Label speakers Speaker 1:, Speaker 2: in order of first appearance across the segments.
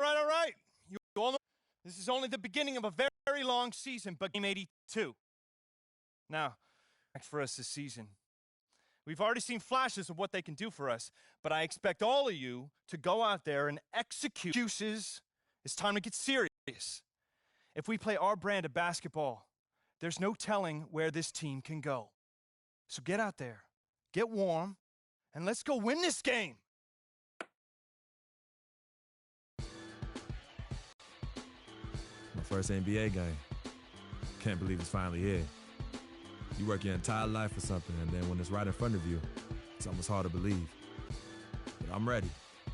Speaker 1: all right. You all know this is only the beginning of a very, very long season, but game 82. Now, next for us this season. We've already seen flashes of what they can do for us, but I expect all of you to go out there and execute. Juices, it's time to get serious. If we play our brand of basketball, there's no telling where this team can go. So get out there, get warm, and let's go win this game.
Speaker 2: My first NBA game. Can't believe it's finally here. You work your entire life for something, and then when it's right in front of you, it's almost hard to believe. But I'm ready.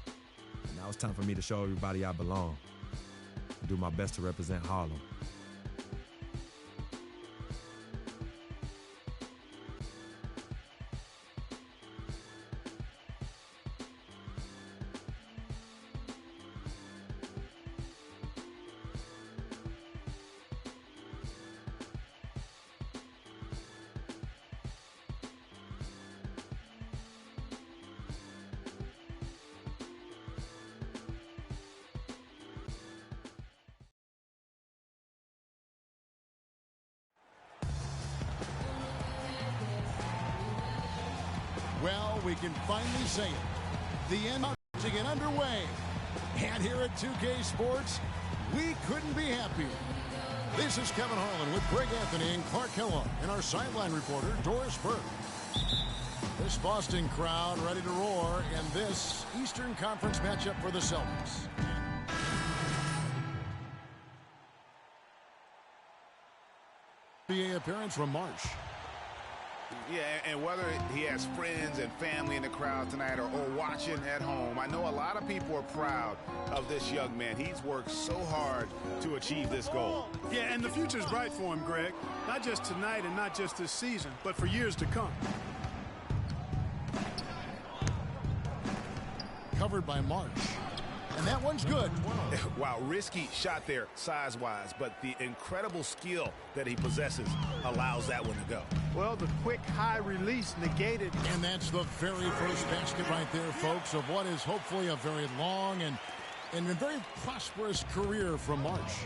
Speaker 2: And now it's time for me to show everybody I belong. And do my best to represent Harlem.
Speaker 3: Well, we can finally say it. The end to get underway. And here at 2K Sports, we couldn't be happier. This is Kevin Harlan with Greg Anthony and Clark Kellogg and our sideline reporter, Doris Burke. This Boston crowd ready to roar in this Eastern Conference matchup for the Celtics. NBA appearance from Marsh.
Speaker 4: Yeah, and whether he has friends and family in the crowd tonight or watching at home, I know a lot of people are proud of this young man. He's worked so hard to achieve this goal.
Speaker 5: Yeah, and the future's bright for him, Greg. Not just tonight and not just this season, but for years to come.
Speaker 3: Covered by Marsh. And that one's good.
Speaker 4: Wow, risky shot there size-wise, but the incredible skill that he possesses allows that one to go.
Speaker 5: Well, the quick high release negated.
Speaker 3: And that's the very first basket right there, folks, of what is hopefully a very long and a very prosperous career from Marsh.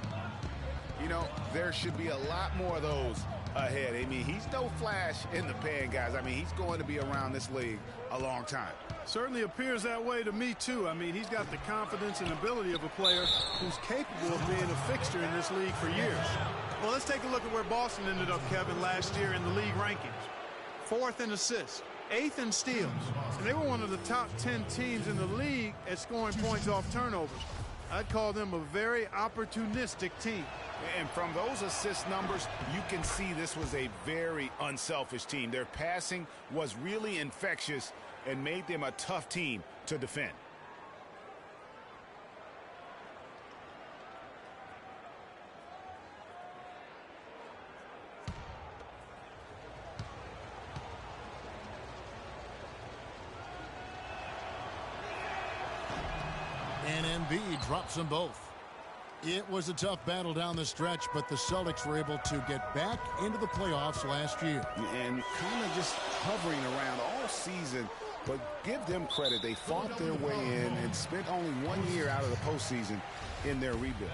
Speaker 4: You know, there should be a lot more of those ahead. I mean, he's no flash in the pan, guys. I mean, he's going to be around this league a long time.
Speaker 5: Certainly appears that way to me, too. I mean, he's got the confidence and ability of a player who's capable of being a fixture in this league for years. Well, let's take a look at where Boston ended up, Kevin, last year in the league rankings. 4th in assists, 8th in steals. And they were one of the top 10 teams in the league at scoring points off turnovers. I'd call them a very opportunistic team.
Speaker 4: And from those assist numbers, you can see this was a very unselfish team. Their passing was really infectious and made them a tough team to defend.
Speaker 3: And Embiid drops them both. It was a tough battle down the stretch, but the Celtics were able to get back into the playoffs last year.
Speaker 4: And kind of just hovering around all season, but give them credit. They fought their way in and spent only 1 year out of the postseason in their rebuild.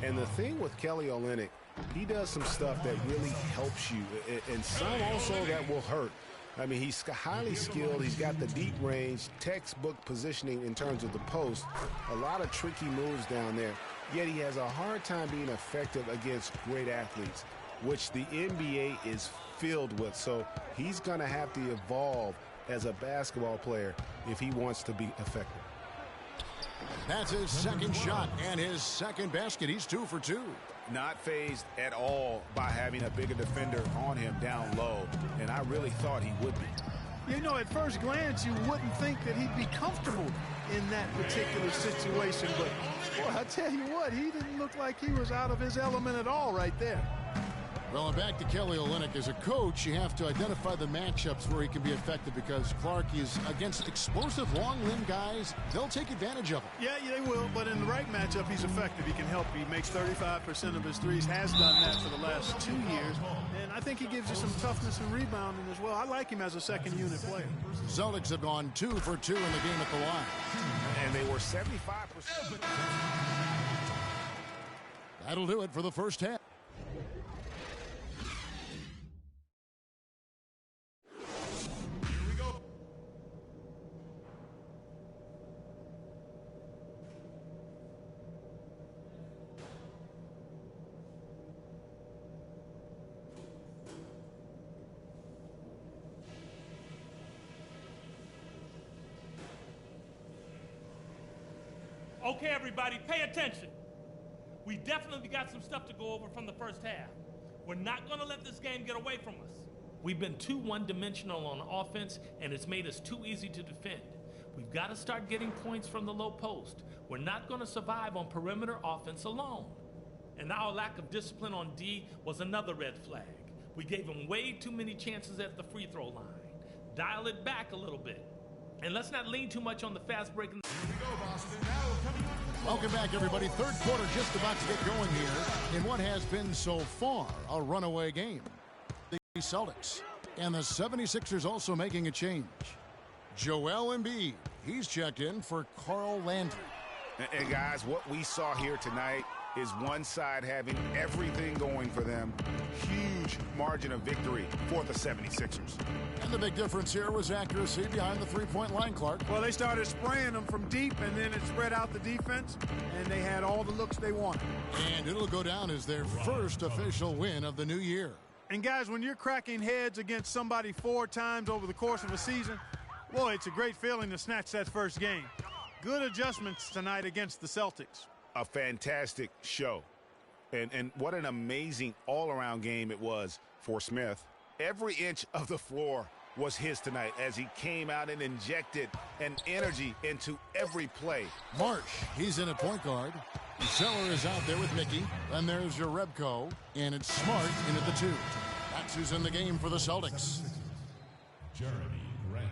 Speaker 4: And the thing with Kelly Olynyk, he does some stuff that really helps you, and some also that will hurt. I mean, he's highly skilled. He's got the deep range, textbook positioning in terms of the post. A lot of tricky moves down there. Yet he has a hard time being effective against great athletes, which the NBA is filled with. So he's going to have to evolve as a basketball player if he wants to be effective.
Speaker 3: That's his second shot and his second basket. He's 2 for 2.
Speaker 4: Not fazed at all by having a bigger defender on him down low, and I really thought he would be.
Speaker 5: You know, at first glance, you wouldn't think that he'd be comfortable in that particular situation, but boy, I tell you what, he didn't look like he was out of his element at all right there.
Speaker 3: Well, and back to Kelly Olynyk. As a coach, you have to identify the matchups where he can be effective because Clark is against explosive, long-limbed guys. They'll take advantage of him.
Speaker 5: Yeah, they will, but in the right matchup, he's effective. He can help. He makes 35% of his threes, has done that for the last 2 years, and I think he gives you some toughness and rebounding as well. I like him as a second-unit player.
Speaker 3: Celtics have gone 2 for 2 in the game at the line.
Speaker 4: And they were 75%.
Speaker 3: That'll do it for the first half.
Speaker 6: Okay, everybody, pay attention. We definitely got some stuff to go over from the first half. We're not going to let this game get away from us. We've been too one-dimensional on offense, and it's made us too easy to defend. We've got to start getting points from the low post. We're not going to survive on perimeter offense alone. And our lack of discipline on D was another red flag. We gave them way too many chances at the free throw line. Dial it back a little bit. And let's not lean too much on the fast break. Here we go, Boston.
Speaker 3: Welcome back, everybody. Third quarter just about to get going here in what has been so far a runaway game. The Celtics and the 76ers also making a change. Joel Embiid, he's checked in for Carl Landry.
Speaker 4: And guys, what we saw here tonight is one side having everything going for them. Huge margin of victory for the 76ers.
Speaker 3: And the big difference here was accuracy behind the three-point line, Clark.
Speaker 5: Well, they started spraying them from deep, and then it spread out the defense, and they had all the looks they wanted.
Speaker 3: And it'll go down as their first official win of the new year.
Speaker 5: And guys, when you're cracking heads against somebody 4 times over the course of a season, boy, it's a great feeling to snatch that first game. Good adjustments tonight against the Celtics.
Speaker 4: A fantastic show. And what an amazing all-around game it was for Smith. Every inch of the floor was his tonight as he came out and injected an energy into every play.
Speaker 3: Marsh, he's in at point guard. Zeller is out there with Mickey. Then there's Jerebko, and it's Smart in at the 2. That's who's in the game for the Celtics.
Speaker 7: Jeremy Grant.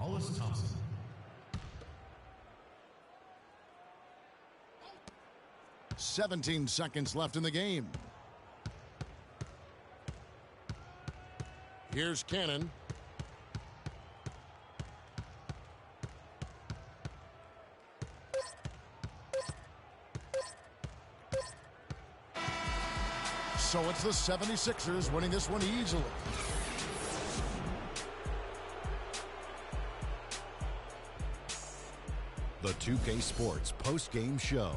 Speaker 7: Hollis Thompson.
Speaker 3: "17 seconds left in the game. Here's Cannon. So it's the 76ers winning this one easily.
Speaker 8: The 2K Sports post-game show.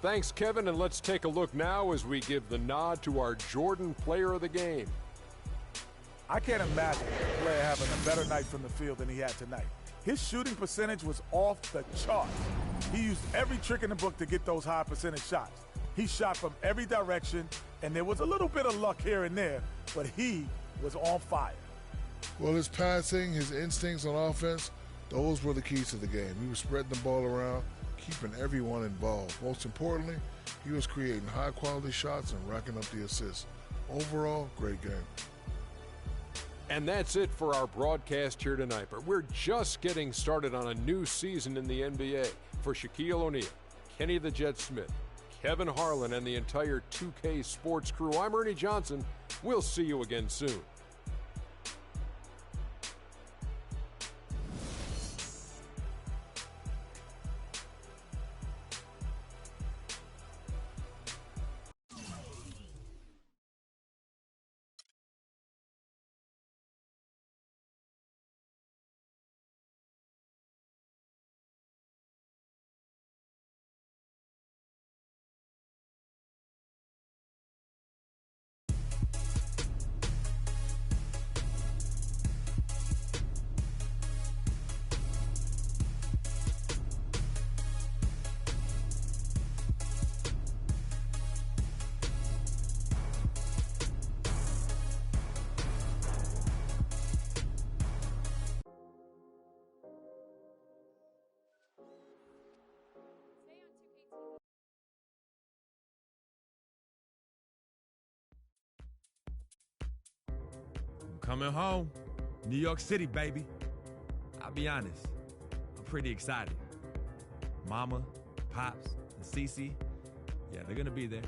Speaker 9: Thanks, Kevin, and let's take a look now as we give the nod to our Jordan Player of the Game.
Speaker 10: I can't imagine a player having a better night from the field than he had tonight. His shooting percentage was off the charts. He used every trick in the book to get those high percentage shots. He shot from every direction, and there was a little bit of luck here and there, but he was on fire.
Speaker 11: Well, his passing, his instincts on offense, those were the keys to the game. He was spreading the ball around, keeping everyone involved. Most importantly, he was creating high-quality shots and racking up the assists. Overall, great game.
Speaker 9: And that's it for our broadcast here tonight. But we're just getting started on a new season in the NBA. For Shaquille O'Neal, Kenny the Jet Smith, Kevin Harlan, and the entire 2K Sports crew, I'm Ernie Johnson. We'll see you again soon.
Speaker 2: Coming home. New York City, baby. I'll be honest, I'm pretty excited. Mama, Pops, and Cece, yeah, they're gonna be there.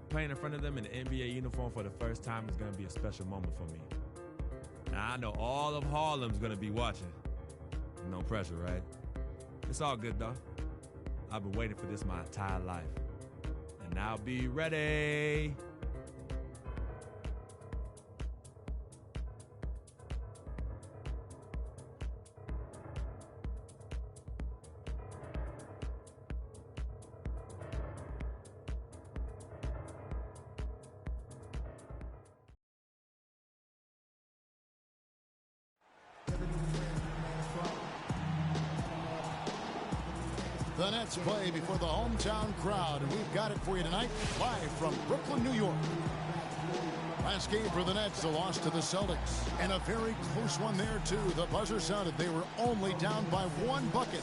Speaker 2: Playing in front of them in the NBA uniform for the first time is gonna be a special moment for me. Now, I know all of Harlem's gonna be watching. No pressure, right? It's all good, though. I've been waiting for this my entire life. And I'll be ready.
Speaker 3: The Nets play before the hometown crowd, and we've got it for you tonight, live from Brooklyn, New York. Last game for the Nets, a loss to the Celtics, and a very close one there, too. The buzzer sounded. They were only down by 1 bucket.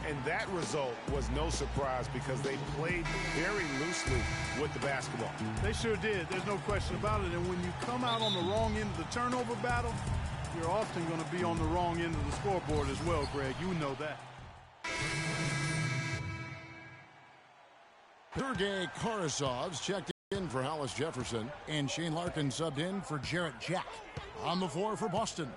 Speaker 4: And that result was no surprise because they played very loosely with the basketball.
Speaker 5: They sure did. There's no question about it. And when you come out on the wrong end of the turnover battle, you're often going to be on the wrong end of the scoreboard as well, Greg. You know that.
Speaker 3: Sergei Karasov's checked in for Hollis Jefferson, and Shane Larkin subbed in for Jarrett Jack. On the floor for Boston,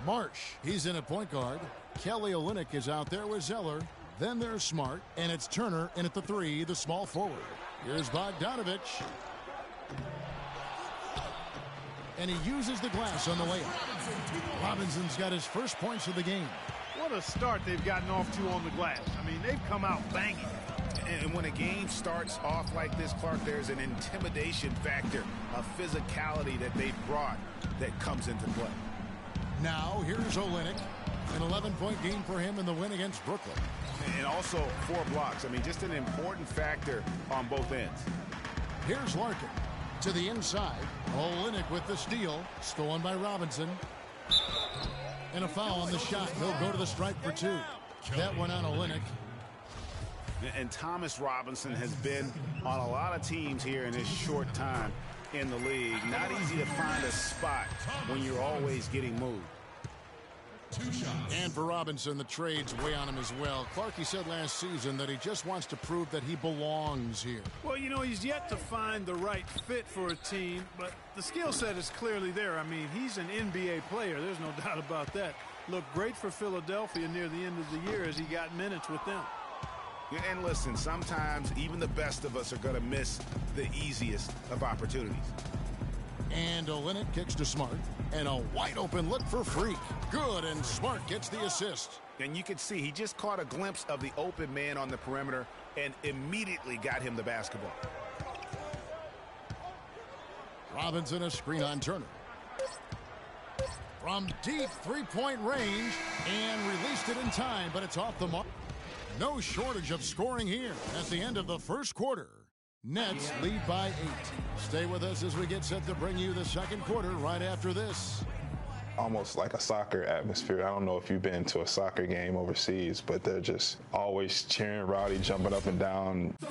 Speaker 3: Marsh, he's in at point guard. Kelly Olynyk is out there with Zeller. Then there's Smart, and it's Turner in at the 3, the small forward. Here's Bogdanovich. And he uses the glass on the layup. Robinson's got his first points of the game.
Speaker 5: What a start they've gotten off to on the glass. I mean, they've come out banging.
Speaker 4: And when a game starts off like this, Clark, there's an intimidation factor, a physicality that they've brought that comes into play.
Speaker 3: Now, here's Olynyk. An 11-point game for him in the win against Brooklyn.
Speaker 4: And also 4 blocks. I mean, just an important factor on both ends.
Speaker 3: Here's Larkin to the inside. Olynyk with the steal. Stolen by Robinson. And a foul on the shot. He'll go to the stripe for 2. That one on Olynyk.
Speaker 4: And Thomas Robinson has been on a lot of teams here in his short time in the league. Not easy to find a spot when you're always getting moved.
Speaker 3: And for Robinson, the trade's way on him as well. Clarkie said last season that he just wants to prove that he belongs here.
Speaker 5: Well, you know, he's yet to find the right fit for a team, but the skill set is clearly there. I mean, he's an NBA player. There's no doubt about that. Looked great for Philadelphia near the end of the year as he got minutes with them.
Speaker 4: And listen, sometimes even the best of us are going to miss the easiest of opportunities.
Speaker 3: And Olynyk kicks to Smart. And a wide open look for Freak. Good, and Smart gets the assist.
Speaker 4: And you can see he just caught a glimpse of the open man on the perimeter and immediately got him the basketball.
Speaker 3: Robinson a screen on Turner. From deep three-point range and released it in time, but it's off the mark. No shortage of scoring here at the end of the first quarter. Nets lead by 8. Stay with us as we get set to bring you the second quarter right after this.
Speaker 12: Almost like a soccer atmosphere. I don't know if you've been to a soccer game overseas, but they're just always cheering, rowdy, jumping up and down.
Speaker 3: A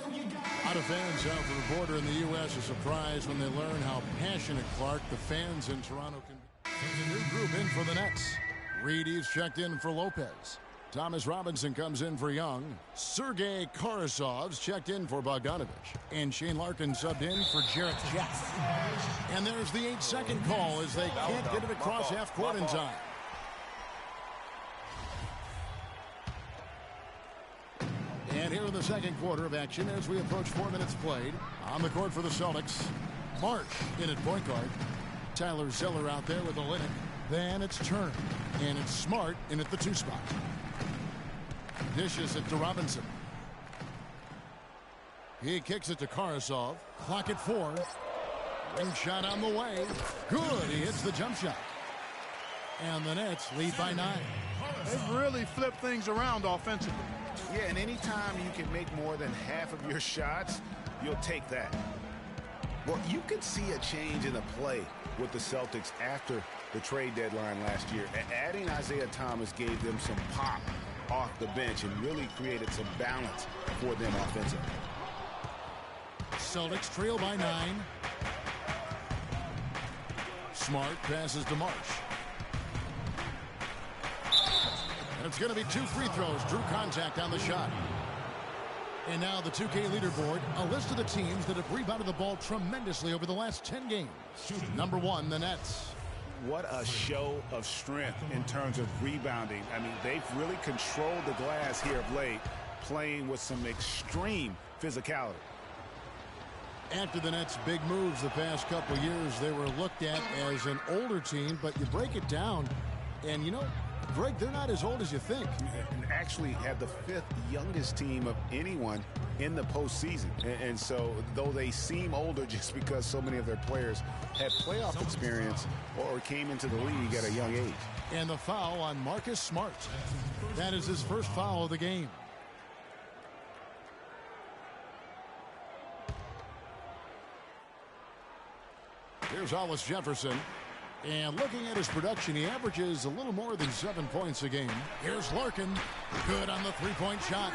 Speaker 3: lot of fans south of the border in the U.S. are surprised when they learn how passionate, Clark, the fans in Toronto can be. There's a new group in for the Nets. Reedy's checked in for Lopez. Thomas Robinson comes in for Young. Sergei Karasov's checked in for Bogdanovich. And Shane Larkin subbed in for Jarrett Jack. And there's the 8-second call as they can't get it across half court in time. And here in the second quarter of action as we approach 4 minutes played. On the court for the Celtics, Marsh in at point guard. Tyler Zeller out there with Olynyk. Then it's Turner. And it's Smart in at the 2 spot. Dishes it to Robinson. He kicks it to Karasov. Clock at 4. Ring shot on the way. Good. He hits the jump shot. And the Nets lead by 9.
Speaker 5: They've really flipped things around offensively.
Speaker 4: Yeah, and anytime you can make more than half of your shots, you'll take that. Well, you could see a change in the play with the Celtics after the trade deadline last year. Adding Isaiah Thomas gave them some pop off the bench and really created some balance for them offensively.
Speaker 3: Celtics trail by 9. Smart passes to March. And it's going to be 2 free throws. Drew contact on the shot. And now the 2K leaderboard, a list of the teams that have rebounded the ball tremendously over the last 10 games. Number 1, the Nets.
Speaker 4: What a show of strength in terms of rebounding. I mean, they've really controlled the glass here of late, playing with some extreme physicality.
Speaker 3: After the Nets' big moves the past couple years, they were looked at as an older team, but you break it down, and you know, Greg, they're not as old as you think.
Speaker 4: And actually had the 5th youngest team of anyone in the postseason. And so, though they seem older just because so many of their players had playoff experience or came into the league at a young age.
Speaker 3: And the foul on Marcus Smart. That is his first foul of the game. Here's Hollis Jefferson. And looking at his production, he averages a little more than 7 points a game. Here's Larkin. Good on the three-point shot.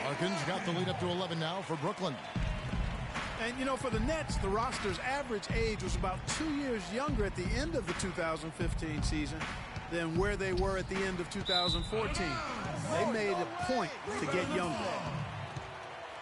Speaker 3: Larkin's got the lead up to 11 now for Brooklyn.
Speaker 5: And, you know, for the Nets, the roster's average age was about 2 years younger at the end of the 2015 season than where they were at the end of 2014. They made a point to get younger.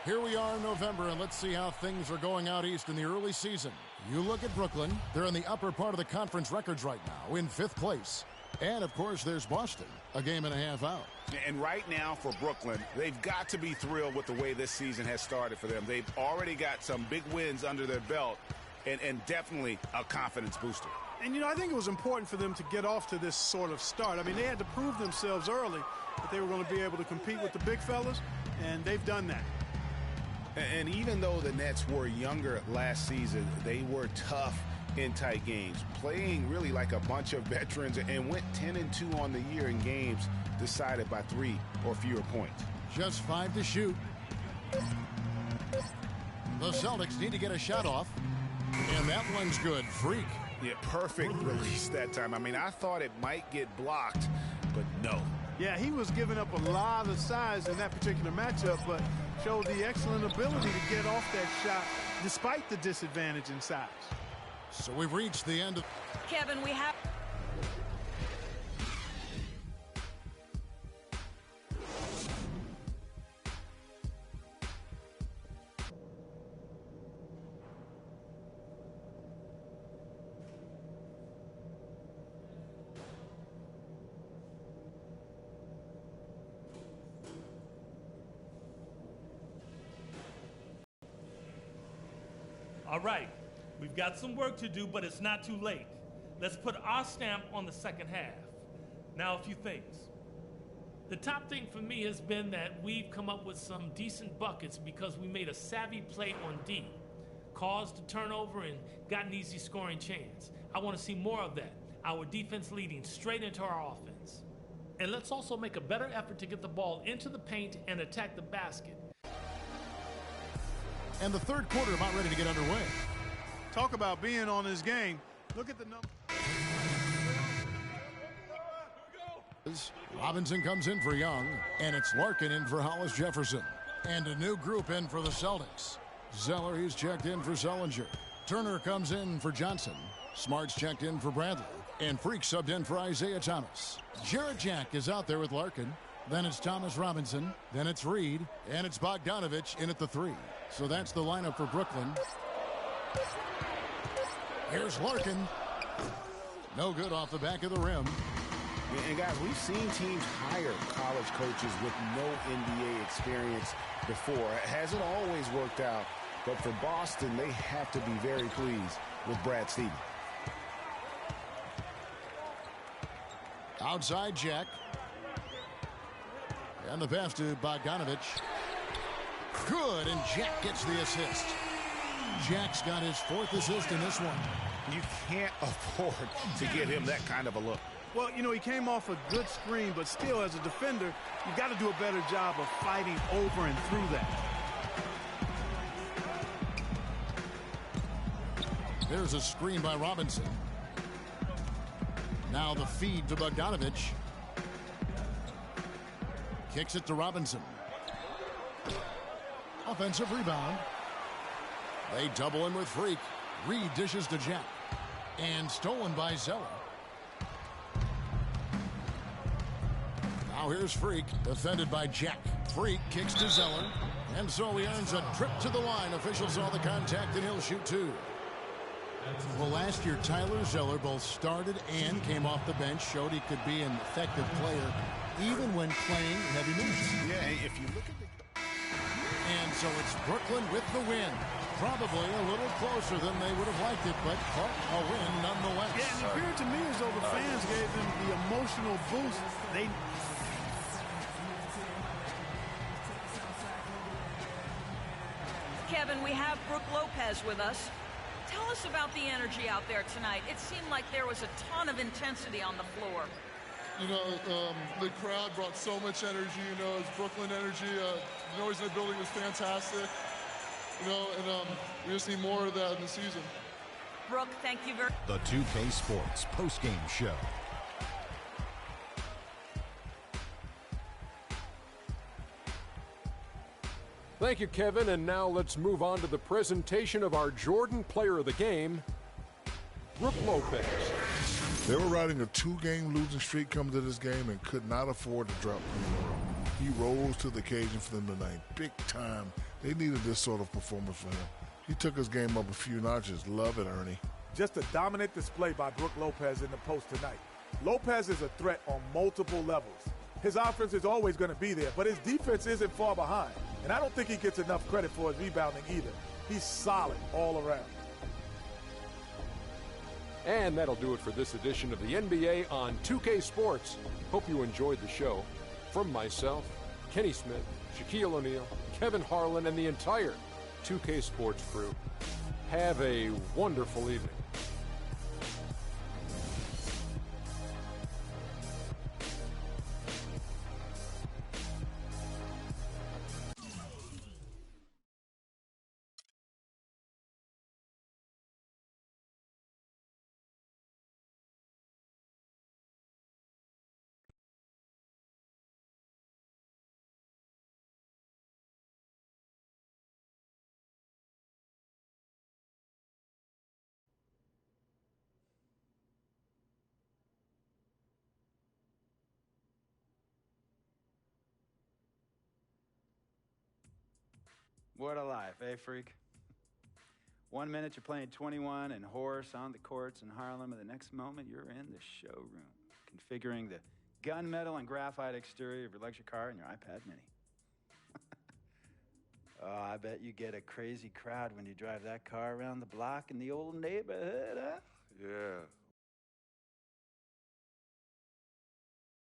Speaker 3: Here we are in November, and let's see how things are going out east in the early season. You look at Brooklyn. They're in the upper part of the conference records right now, in 5th place. And, of course, there's Boston, a game and a half out.
Speaker 4: And right now for Brooklyn, they've got to be thrilled with the way this season has started for them. They've already got some big wins under their belt and definitely a confidence booster.
Speaker 5: And, you know, I think it was important for them to get off to this sort of start. I mean, they had to prove themselves early that they were going to be able to compete with the big fellas, and they've done that.
Speaker 4: And even though the Nets were younger last season, they were tough in tight games, playing really like a bunch of veterans, and went 10-2 on the year in games decided by 3 or fewer points.
Speaker 3: Just 5 to shoot. The Celtics need to get a shot off, and that one's good. Freak.
Speaker 4: Yeah, perfect release that time. I mean, I thought it might get blocked, but no.
Speaker 5: Yeah, he was giving up a lot of size in that particular matchup, but showed the excellent ability to get off that shot despite the disadvantage in size.
Speaker 3: So we've reached the end of...
Speaker 13: Kevin, we have...
Speaker 6: All right, we've got some work to do, but it's not too late. Let's put our stamp on the second half. Now, a few things. The top thing for me has been that we've come up with some decent buckets because we made a savvy play on D, caused a turnover, and got an easy scoring chance. I want to see more of that. Our defense leading straight into our offense. And let's also make a better effort to get the ball into the paint and attack the basket.
Speaker 3: And the third quarter about ready to get underway.
Speaker 5: Talk about being on his game. Look at the number.
Speaker 3: Robinson comes in for Young, and it's Larkin in for Hollis Jefferson. And a new group in for the Celtics. Zeller, he's checked in for Sellinger. Turner comes in for Johnson. Smart's checked in for Bradley. And Freak subbed in for Isaiah Thomas. Jarrett Jack is out there with Larkin. Then it's Thomas Robinson. Then it's Reed. And it's Bogdanovich in at the 3. So that's the lineup for Brooklyn. Here's Larkin. No good off the back of the rim.
Speaker 4: And guys, we've seen teams hire college coaches with no NBA experience before. It hasn't always worked out, but for Boston, they have to be very pleased with Brad Stevens.
Speaker 3: Outside Jack. And the pass to Bogdanovich. Good, and Jack gets the assist. Jack's got his 4th assist in this one.
Speaker 4: You can't afford to get him that kind of a look.
Speaker 5: Well, you know, he came off a good screen, but still, as a defender, you've got to do a better job of fighting over and through that.
Speaker 3: There's a screen by Robinson. Now the feed to Bogdanovich. Kicks it to Robinson. Offensive rebound. They double him with Freak. Reed dishes to Jack. And stolen by Zeller. Now here's Freak, defended by Jack. Freak kicks to Zeller. And so he earns a trip to the line. Officials saw the contact and he'll shoot two. Well, last year, Tyler Zeller both started and came off the bench, showed he could be an effective player even when playing heavy minutes.
Speaker 4: Yeah, if you look at the...
Speaker 3: And so it's Brooklyn with the win. Probably a little closer than they would have liked it, but a win nonetheless.
Speaker 5: Yeah, and it appeared to me as though the fans gave them the emotional boost.
Speaker 13: Kevin, we have Brook Lopez with us. Tell us about the energy out there tonight. It seemed like there was a ton of intensity on the floor.
Speaker 11: You know, the crowd brought so much energy, you know, it's Brooklyn energy. The noise in the building was fantastic. You know, and we just need more of that in the season.
Speaker 13: Brook, thank you very much.
Speaker 8: The 2K Sports post-game show.
Speaker 9: Thank you, Kevin. And now let's move on to the presentation of our Jordan Player of the Game, Brook Lopez.
Speaker 11: They were riding a 2-game losing streak coming to this game and could not afford to drop him in a row. He rose to the occasion for them tonight. Big time. They needed this sort of performance for him. He took his game up a few notches. Love it, Ernie.
Speaker 10: Just a dominant display by Brook Lopez in the post tonight. Lopez is a threat on multiple levels. His offense is always going to be there, but his defense isn't far behind. And I don't think he gets enough credit for his rebounding either. He's solid all around.
Speaker 9: And that'll do it for this edition of the NBA on 2K Sports. Hope you enjoyed the show. From myself, Kenny Smith, Shaquille O'Neal, Kevin Harlan, and the entire 2K Sports crew, have a wonderful evening.
Speaker 14: What a life, eh, Freak? 1 minute you're playing 21 and horse on the courts in Harlem, and the next moment you're in the showroom, configuring the gunmetal and graphite exterior of your luxury car and your iPad Mini. Oh, I bet you get a crazy crowd when you drive that car around the block in the old neighborhood, huh?
Speaker 15: Yeah,